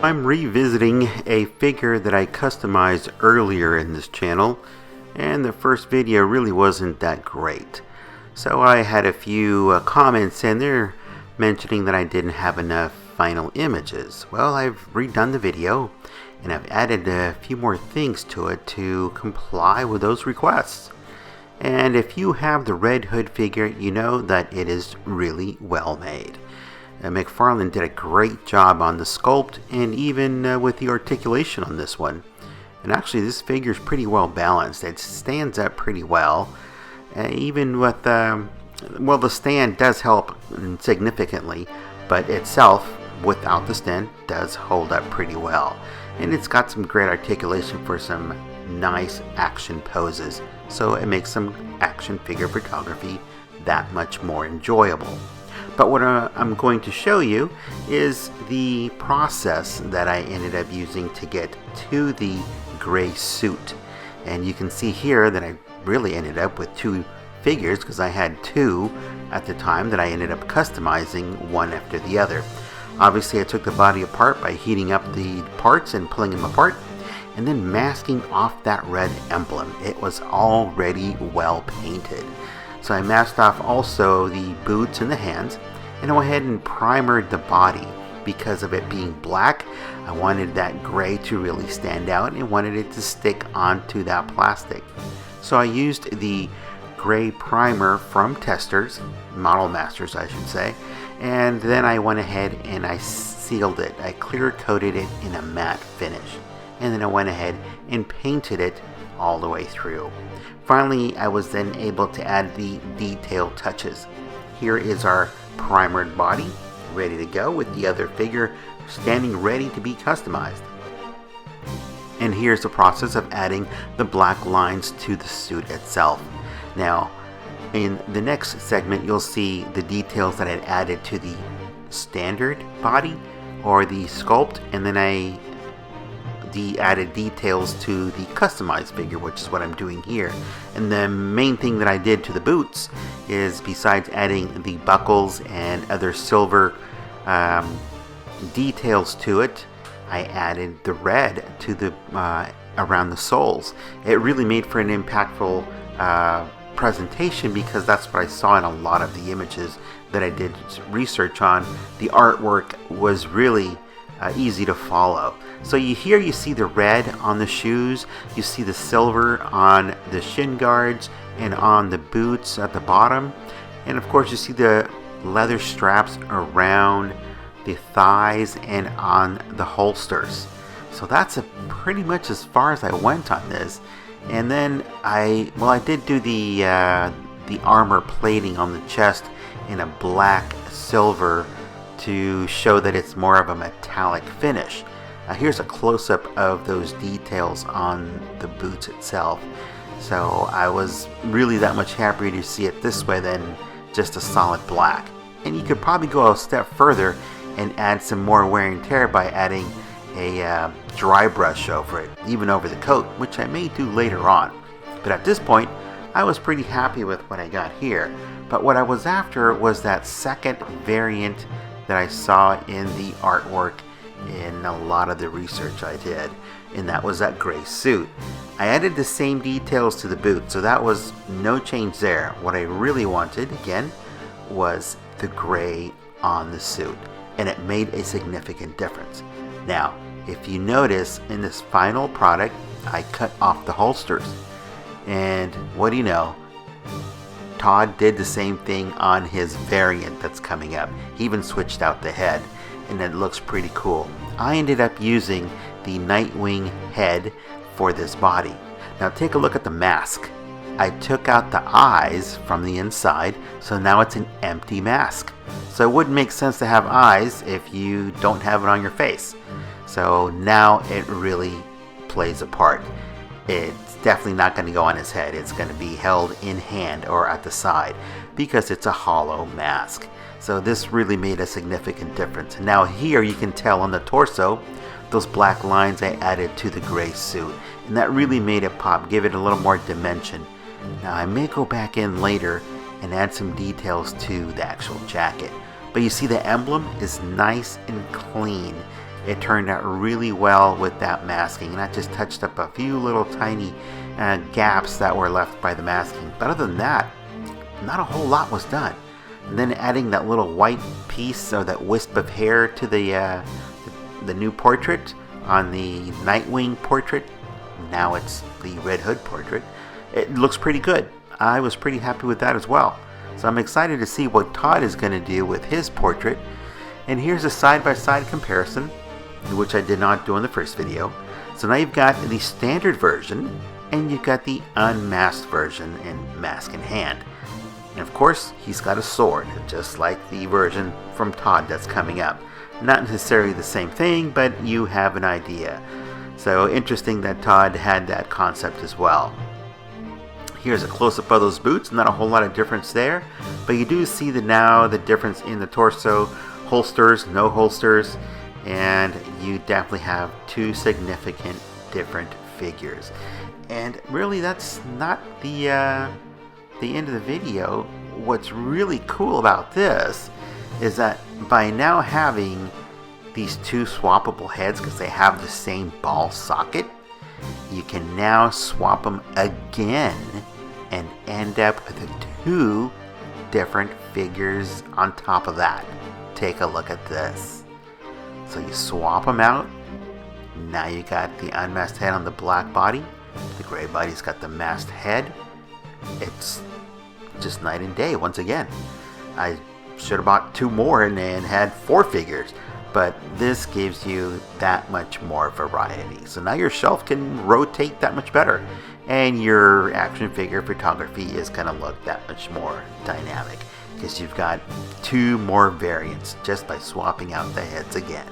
I'm revisiting a figure that I customized earlier in this channel, and the first video really wasn't that great. So I had a few comments in there mentioning that I didn't have enough final images. Well, I've redone the video and I've added a few more things to it to comply with those requests. And if you have the Red Hood figure, you know that it is really well made. MCFARLANE did a great job on the sculpt and even with the articulation on this one. And actually this figure is pretty well balanced. It stands up pretty well. Even with, well, the stand does help significantly, but itself, without the stand, does hold up pretty well. And it's got some great articulation for some nice action poses. So it makes some action figure photography that much more enjoyable. But what I'm going to show you is the process that I ended up using to get to the gray suit. And you can see here that I really ended up with two figures because I had two at the time that I ended up customizing one after the other. Obviously I took the body apart by heating up the parts and pulling them apart and then masking off that red emblem. It was already well painted. So I masked off also the boots and the hands, and I went ahead and primered the body. Because of it being black, I wanted that gray to really stand out and wanted it to stick onto that plastic. So I used the gray primer from Testers, Model Masters I should say, and then I went ahead and I sealed it. I clear coated it in a matte finish, and then I went ahead and painted it all the way through. Finally, I was then able to add the detail touches. Here is our primered body, ready to go with the other figure standing ready to be customized. And here's the process of adding the black lines to the suit itself. Now, in the next segment, you'll see the details that I added to the standard body or the sculpt, and then I added details to the customized figure, which is what I'm doing here. And the main thing that I did to the boots is, besides adding the buckles and other silver details to it, I added the red to the around the soles. It really made for an impactful presentation because that's what I saw in a lot of the images that I did research on. The artwork was really easy to follow. So here you see the red on the shoes, you see the silver on the shin guards and on the boots at the bottom, and of course you see the leather straps around the thighs and on the holsters. So that's pretty much as far as I went on this. And then I did do the armor plating on the chest in a black silver to show that it's more of a metallic finish. Here's a close-up of those details on the boots itself. So I was really that much happier to see it this way than just a solid black. And you could probably go a step further and add some more wear and tear by adding a dry brush over it, even over the coat, which I may do later on. But at this point, I was pretty happy with what I got here. But what I was after was that second variant that I saw in the artwork in a lot of the research I did, and that was that gray suit. I added the same details to the boot, so that was no change there. What I really wanted, again, was the gray on the suit, and it made a significant difference. Now, if you notice in this final product, I cut off the holsters, and what do you know? Todd did the same thing on his variant that's coming up. He even switched out the head, and it looks pretty cool. I ended up using the Nightwing head for this body. Now take a look at the mask. I took out the eyes from the inside, so now it's an empty mask. So it wouldn't make sense to have eyes if you don't have it on your face. So now it really plays a part. It's definitely not going to go on his head. It's going to be held in hand or at the side because it's a hollow mask. So this really made a significant difference. Now here you can tell on the torso, those black lines I added to the gray suit. And that really made it pop, give it a little more dimension. Now I may go back in later and add some details to the actual jacket. But you see the emblem is nice and clean. it turned out really well with that masking, and I just touched up a few little tiny gaps that were left by the masking. But other than that, not a whole lot was done. And then adding that little white piece or that wisp of hair to the new portrait on the Nightwing portrait. Now it's the Red Hood portrait. It looks pretty good. I was pretty happy with that as well. So I'm excited to see what Todd is going to do with his portrait. And here's a side-by-side comparison, which I did not do in the first video. So now you've got the standard version, and you've got the unmasked version in mask in hand. And of course, he's got a sword, just like the version from Todd that's coming up. Not necessarily the same thing, but you have an idea. So interesting that Todd had that concept as well. Here's a close-up of those boots. Not a whole lot of difference there, but you do see the difference in the torso, holsters, no holsters, and you definitely have two significant different figures. And really, that's not the end of the video. What's really cool about this is that by now having these two swappable heads, because they have the same ball socket, you can now swap them again and end up with two different figures on top of that. Take a look at this. So you swap them out. Now you got the unmasked head on the black body. The gray body's got the masked head. It's just night and day once again. I should have bought two more and had four figures, but this gives you that much more variety. So now your shelf can rotate that much better, and your action figure photography is going to look that much more dynamic because you've got two more variants just by swapping out the heads again.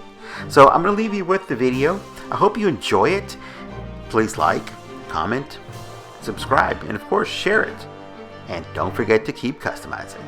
So I'm going to leave you with the video. I hope you enjoy it. Please like, comment, subscribe, and of course share it. And don't forget to keep customizing.